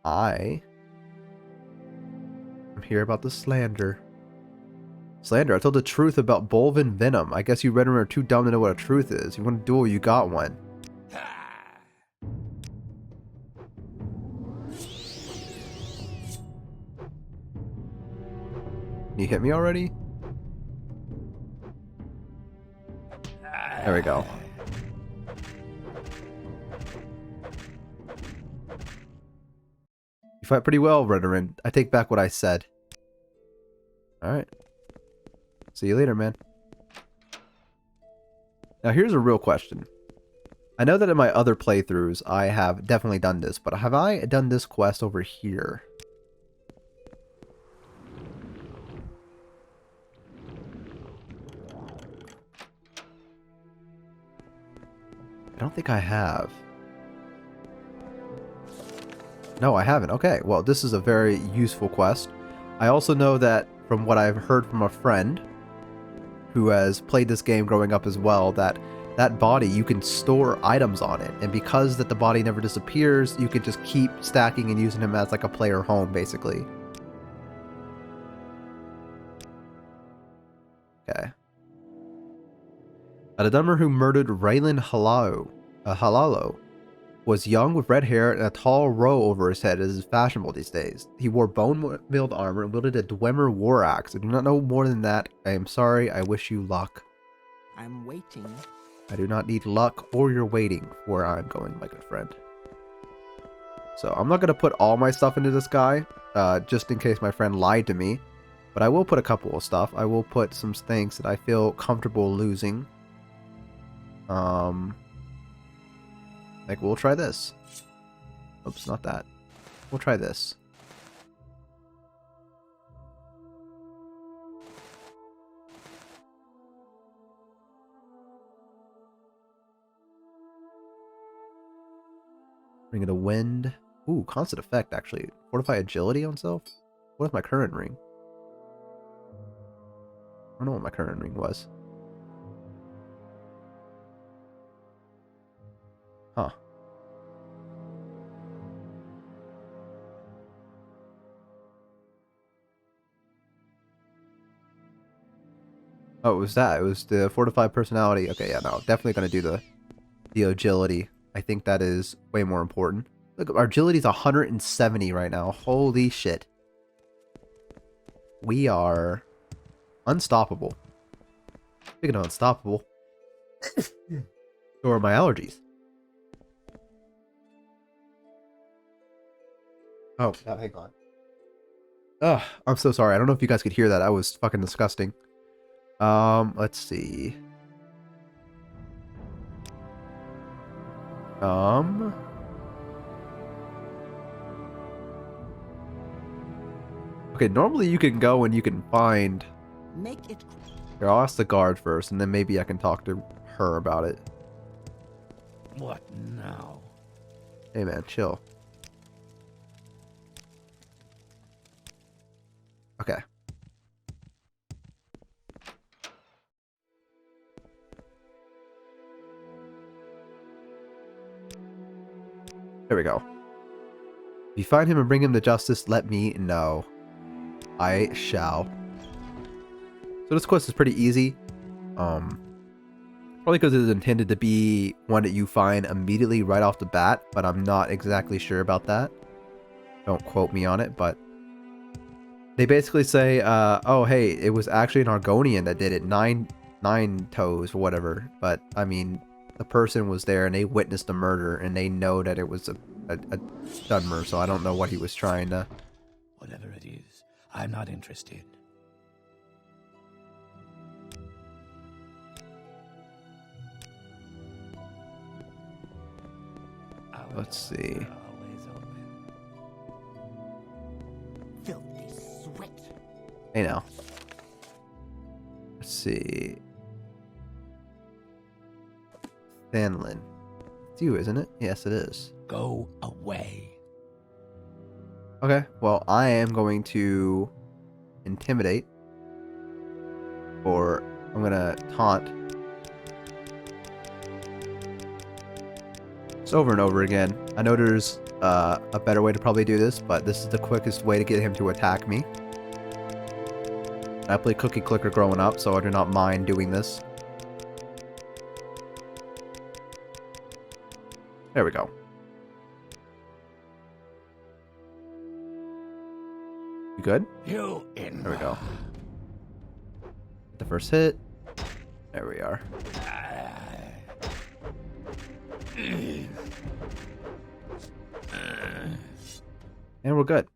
I'm here about the slander. Slander, I told the truth about Bolvin Venom. I guess you Red are too dumb to know what a truth is. You want a duel, you got one. You hit me already? There we go. You fight pretty well, Redorin. I take back what I said. Alright. See you later, man. Now here's a real question. I know that in my other playthroughs I have definitely done this, but have I done this quest over here? I don't think I have. No, I haven't. Okay, well, this is a very useful quest. I also know that from what I've heard from a friend who has played this game growing up as well, that body, you can store items on it, and because that the body never disappears, you can just keep stacking and using him as like a player home, basically. Okay. Adammer who murdered Raylan Halalo was young with red hair and a tall row over his head, as is fashionable these days. He wore bone-milled armor and wielded a Dwemer war axe. I do not know more than that. I am sorry. I wish you luck. I'm waiting. I do not need luck or your waiting for where I'm going, my good friend. So I'm not going to put all my stuff into this guy, just in case my friend lied to me. But I will put a couple of stuff. I will put some things that I feel comfortable losing. Like, we'll try this. Oops, not that. We'll try this. Ring of the Wind. Ooh, constant effect, actually. Fortify agility on self? What is my current ring? I don't know what my current ring was. Huh. Oh, it was that. It was the fortified personality. Okay, yeah, no. Definitely going to do the agility. I think that is way more important. Look, our agility is 170 right now. Holy shit. We are unstoppable. Speaking of unstoppable, so are my allergies. Oh, God, hang on. Ugh, I'm so sorry. I don't know if you guys could hear that. That was fucking disgusting. Let's see. Okay, normally you can go and you can find... Make it. Here, I'll ask the guard first, and then maybe I can talk to her about it. What now? Hey, man, chill. Okay. There we go. If you find him and bring him to justice, let me know. I shall. So this quest is pretty easy. Probably because it's intended to be one that you find immediately right off the bat, but I'm not exactly sure about that. Don't quote me on it, but they basically say, oh, hey, it was actually an Argonian that did it, nine toes or whatever. But, I mean, the person was there and they witnessed the murder and they know that it was a Dunmer, so I don't know what he was trying to... Whatever it is, I'm not interested. Let's see. Filthy sweat. Hey now. Let's see. Thanlin. It's you, isn't it? Yes, it is. Go away. Okay, well, I am going to intimidate. Or I'm going to taunt. It's over and over again. I know there's a better way to probably do this, but this is the quickest way to get him to attack me. I played Cookie Clicker growing up, so I do not mind doing this. There we go. You good? You in. There we go. The first hit. There we are. And we're good.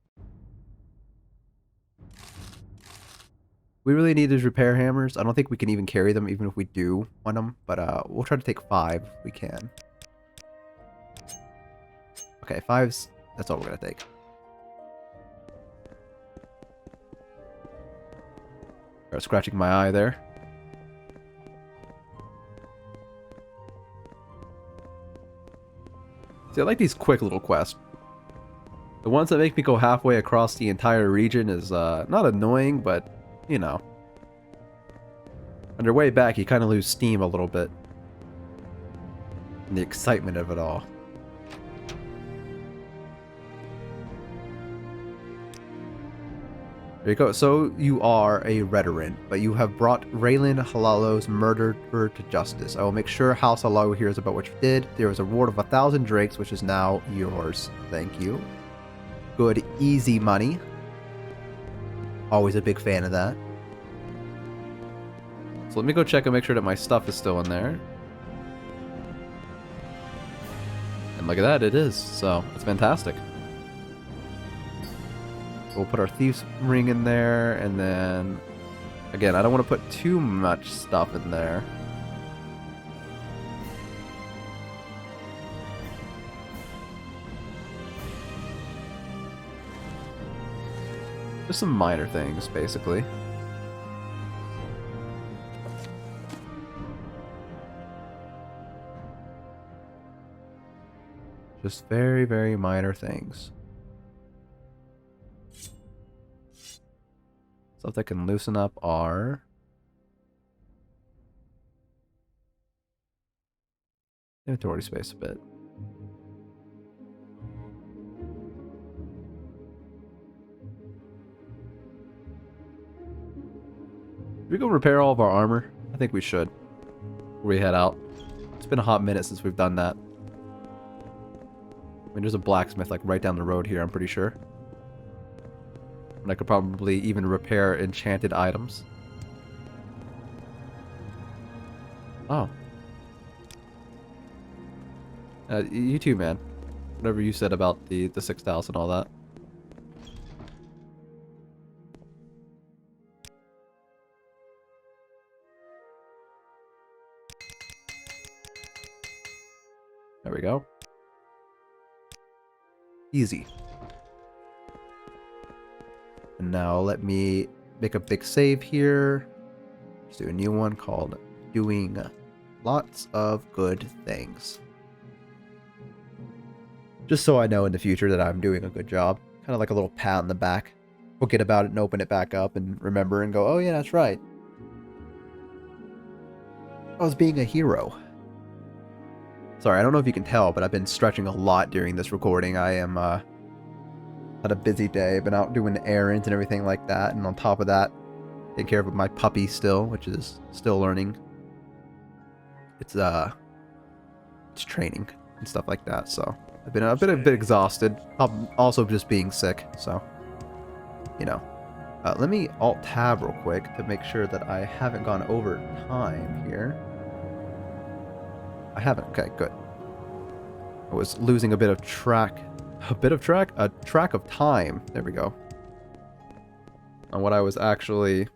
We really need these repair hammers. I don't think we can even carry them, even if we do want them. But we'll try to take 5 if we can. Okay, 5's... That's all we're going to take. Start scratching my eye there. See, I like these quick little quests. The ones that make me go halfway across the entire region is not annoying, but, you know. On your way back, you kind of lose steam a little bit. And the excitement of it all. There you go. So you are a Redoran, but you have brought Raylan Halalo's murderer to justice. I will make sure House Halalo hears about what you did. There is a reward of 1,000 drakes, which is now yours. Thank you. Good, easy money. Always a big fan of that. So let me go check and make sure that my stuff is still in there. And look at that, it is. So, it's fantastic. We'll put our Thief's Ring in there, and then... Again, I don't want to put too much stuff in there. Just some minor things, basically. Just very, very minor things. Stuff that can loosen up our inventory space a bit. Should we go repair all of our armor? I think we should. Before we head out. It's been a hot minute since we've done that. I mean, there's a blacksmith like right down the road here, I'm pretty sure. And I could probably even repair enchanted items. Oh. You too, man. Whatever you said about the 6,000 and all that. There we go. Easy. And now let me make a big save here. Let's do a new one called Doing Lots of Good Things. Just so I know in the future that I'm doing a good job. Kind of like a little pat on the back. Forget about it and open it back up and remember and go, oh yeah, that's right. I was being a hero. Sorry, I don't know if you can tell, but I've been stretching a lot during this recording. I am had a busy day. Been out doing errands and everything like that, and on top of that, taking care of my puppy still, which is still learning. It's training and stuff like that. So I've been a bit exhausted. I'm also just being sick. So you know, let me Alt Tab real quick to make sure that I haven't gone over time here. I haven't. Okay, good. I was losing a track of time. There we go. On what I was actually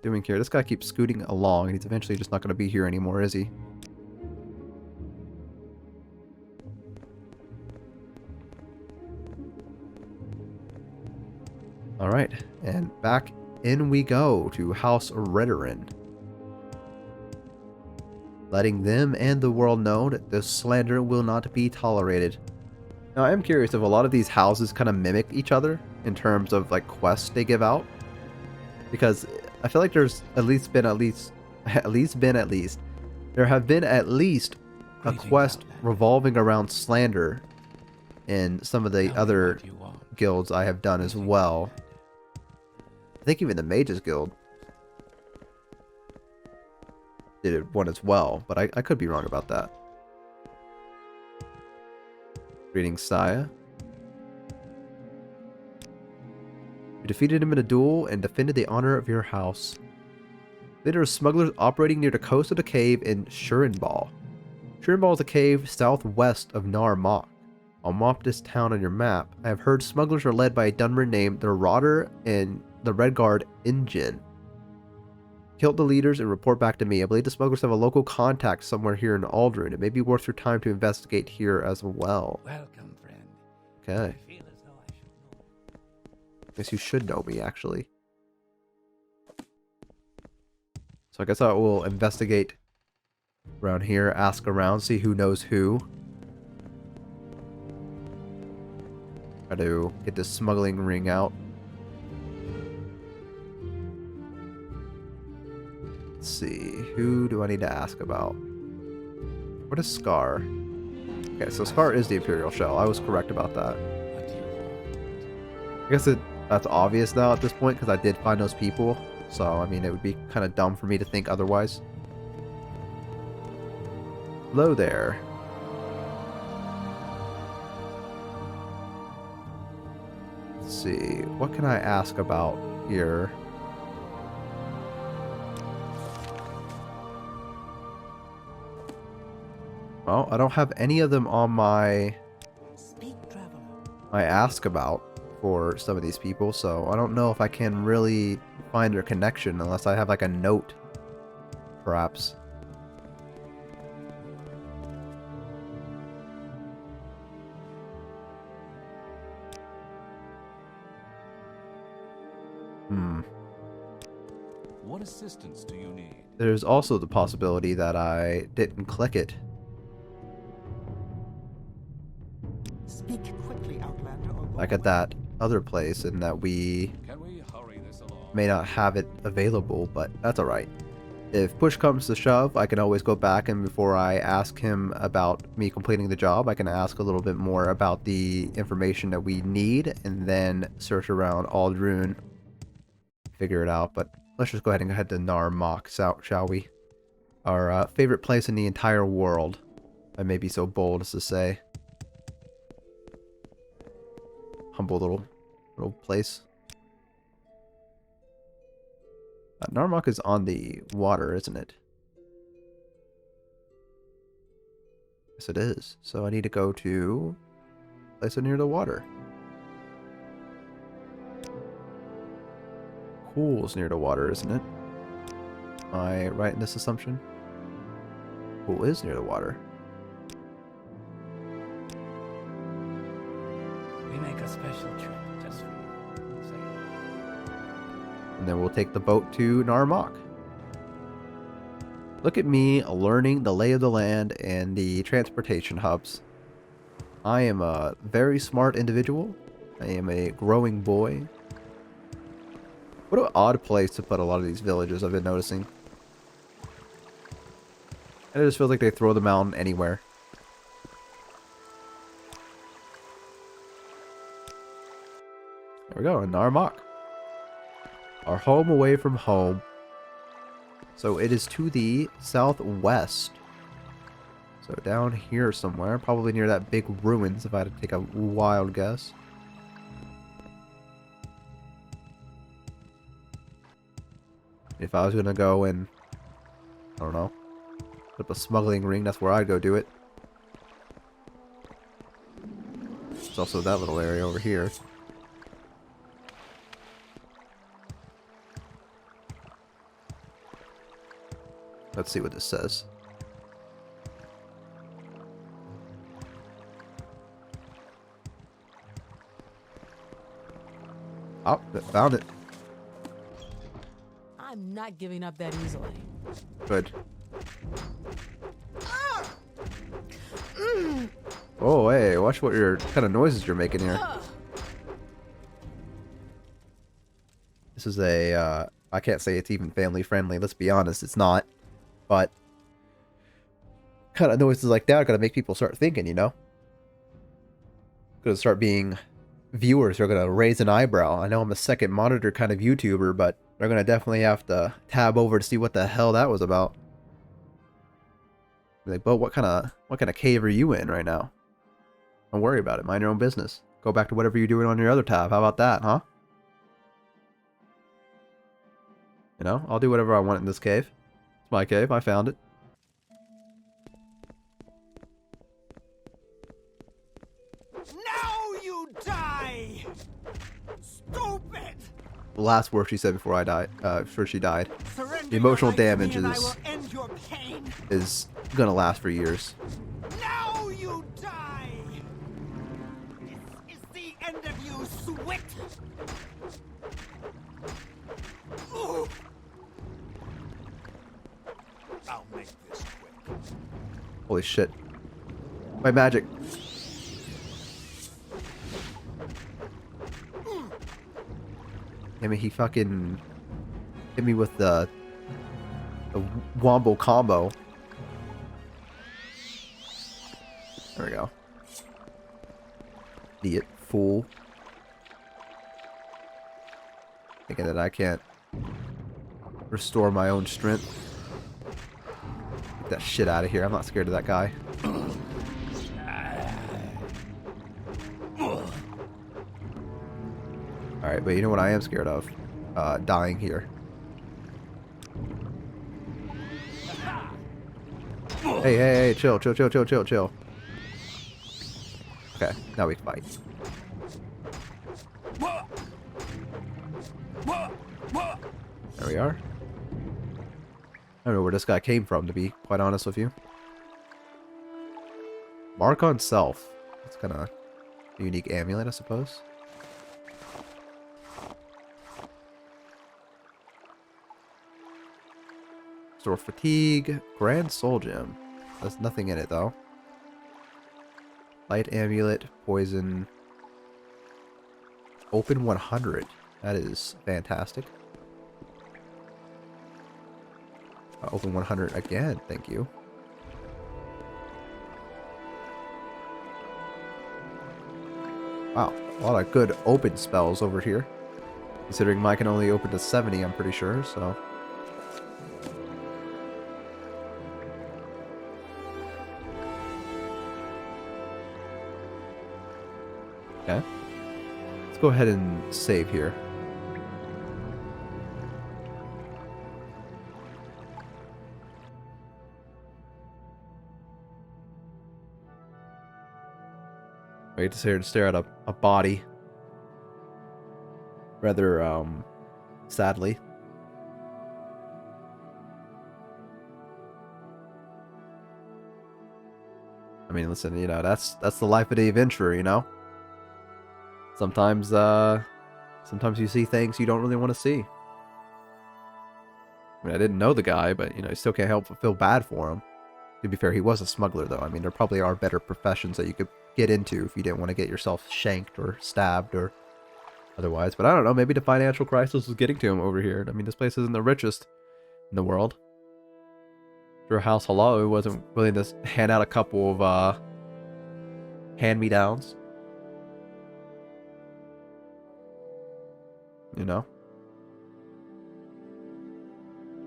doing here. This guy keeps scooting along, and he's eventually just not going to be here anymore, is he? Alright, and back in we go to House Redoran. Letting them and the world know that this slander will not be tolerated. Now, I am curious if a lot of these houses kind of mimic each other in terms of like quests they give out, because I feel like there's there have been at least a quest revolving around slander in some of the other guilds I have done as well. I think even the Mages Guild did one as well, but I could be wrong about that. Greetings, Saya. You defeated him in a duel and defended the honor of your house. There are smugglers operating near the coast of the cave in Shurenbal. Shurenbal is a cave southwest of Nar Mok. I'll map this town on your map. I have heard smugglers are led by a Dunmer named the Rotter and the Red Guard Injin. Kill the leaders and report back to me. I believe the smugglers have a local contact somewhere here in Aldrin. It may be worth your time to investigate here as well. Welcome, friend. Okay. I feel as though I should know. Guess you should know me, actually. So I guess I will investigate around here, ask around, see who knows who. Try to get this smuggling ring out. Let's see, who do I need to ask about? What is Scar? Okay, so Scar is the Imperial Shell. I was correct about that. What do you want? I guess that's obvious now at this point because I did find those people. So, I mean, it would be kind of dumb for me to think otherwise. Hello there. Let's see, what can I ask about here? Well, I don't have any of them on my ask about for some of these people, so I don't know if I can really find their connection unless I have like a note, perhaps. What assistance do you need? There's also the possibility that I didn't click it. Speak quickly, Outlander, or Like at that other place, and that we Can we hurry this along? may not have it available, but that's alright. If push comes to shove, I can always go back, and before I ask him about me completing the job, I can ask a little bit more about the information that we need, and then search around Aldrune, figure it out. But let's just go ahead and head to Nar Mok, shall we? Our favorite place in the entire world. I may be so bold as to say. Humble little place. Nar Mok is on the water, isn't it? Yes, it is. So I need to go to a place near the water. Pool's near the water, isn't it? Am I right in this assumption? Pool is near the water. We make a special trip just for you. Say And then we'll take the boat to Nar Mok. Look at me learning the lay of the land and the transportation hubs. I am a very smart individual. I am a growing boy. What an odd place to put a lot of these villages, I've been noticing. And it just feels like they throw them out anywhere. There we go, in Narmak. Our home away from home. So it is to the southwest. So down here somewhere, probably near that big ruins if I had to take a wild guess. If I was gonna go and, I don't know, put up a smuggling ring, that's where I'd go do it. There's also that little area over here. Let's see what this says. Oh, found it. I'm not giving up that easily. Good. Oh, hey, watch what kind of noises you're making here. This is a, I can't say it's even family friendly, let's be honest, it's not. But, kind of noises like that are going to make people start thinking, you know? Going to start being viewers who are going to raise an eyebrow. I know I'm a second monitor kind of YouTuber, but they're going to definitely have to tab over to see what the hell that was about. Like, but what kind of cave are you in right now? Don't worry about it. Mind your own business. Go back to whatever you're doing on your other tab. How about that, huh? You know, I'll do whatever I want in this cave. It's my cave. I found it. Now you die! Stupid! The last word she said before I died, before she died. Surrender The emotional your life to damage me and I is will end your pain. gonna last for years. Now you die! This is the end of you, Swit! Ooh. I'll make this quick. Holy shit. My magic. I mean, he fucking hit me with the wombo combo. There we go. Idiot. Fool. Thinking that I can't restore my own strength. Get that shit out of here. I'm not scared of that guy. Alright, but you know what I am scared of? Dying here. Hey, chill. Okay, now we can fight. There we are. I don't know where this guy came from, to be quite honest with you. Mark on self. That's kind of a unique amulet, I suppose. Restore fatigue. Grand soul gem. There's nothing in it, though. Light amulet. Poison. Open 100. That is fantastic. Open 100 again, thank you. Wow, a lot of good open spells over here. Considering mine can only open to 70, I'm pretty sure, so. Okay. Let's go ahead and save here. I get to sit here and stare at a body. Rather, sadly. I mean, listen, you know, that's the life of the adventurer, you know? Sometimes you see things you don't really want to see. I mean, I didn't know the guy, but, you know, you still can't help but feel bad for him. To be fair, he was a smuggler, though. I mean, there probably are better professions that you could get into if you didn't want to get yourself shanked or stabbed or otherwise. But I don't know, maybe the financial crisis was getting to him over here. I mean, this place isn't the richest in the world. Sure, House Hello wasn't willing to hand out a couple of hand-me-downs. you know?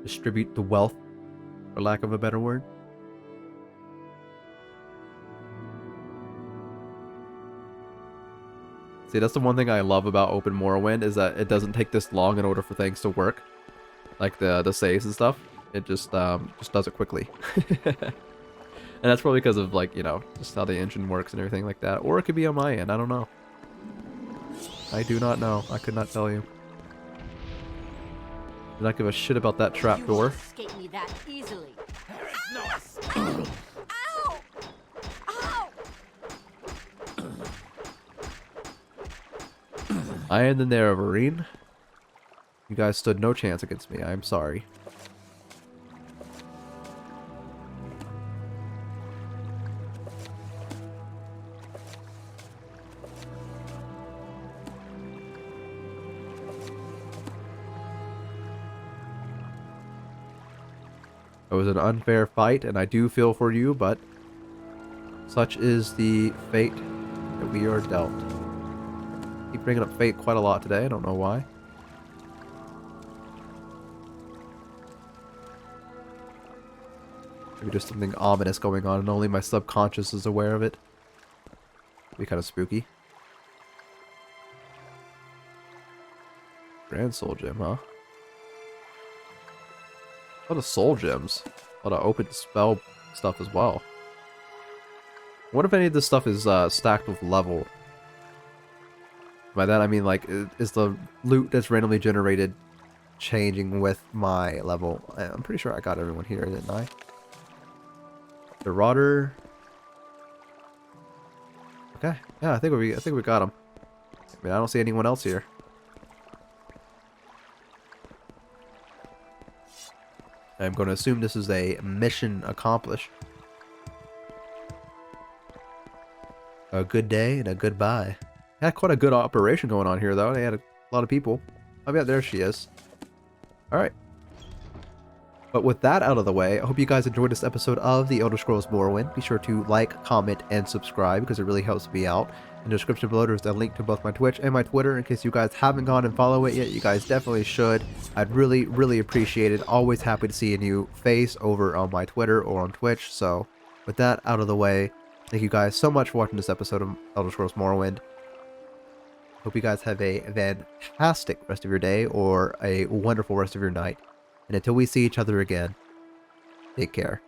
Distribute the wealth, for lack of a better word. See, that's the one thing I love about Open Morrowind, is that it doesn't take this long in order for things to work. Like the saves and stuff. It just does it quickly. And that's probably because of, like, you know, just how the engine works and everything like that. Or it could be on my end, I don't know. I do not know. I could not tell you. Did not give a shit about that trapdoor. You escape me that easily. There is no escape. Ow! Ow! I am in there, Marine. You guys stood no chance against me. I am sorry. It was an unfair fight, and I do feel for you, but such is the fate that we are dealt. Keep bringing up fate quite a lot today. I don't know why. Maybe there's something ominous going on, and only my subconscious is aware of it. Be kind of spooky. Grand Soul Gem, huh? A lot of soul gems. A lot of open spell stuff as well. What if any of this stuff is stacked with level? By that I mean, like, is the loot that's randomly generated changing with my level? I'm pretty sure I got everyone here, didn't I? The Rotter. Okay, yeah, I think we got them. I mean, I don't see anyone else here. I'm going to assume this is a mission accomplished. A good day and a goodbye. Had quite a good operation going on here, though. They had a lot of people. Oh, yeah, there she is. Alright. But with that out of the way, I hope you guys enjoyed this episode of The Elder Scrolls Morrowind. Be sure to like, comment, and subscribe, because it really helps me out. In the description below, there's a link to both my Twitch and my Twitter. In case you guys haven't gone and follow it yet, you guys definitely should. I'd really, really appreciate it. Always happy to see a new face over on my Twitter or on Twitch. So, with that out of the way, thank you guys so much for watching this episode of Elder Scrolls Morrowind. Hope you guys have a fantastic rest of your day or a wonderful rest of your night. And until we see each other again, take care.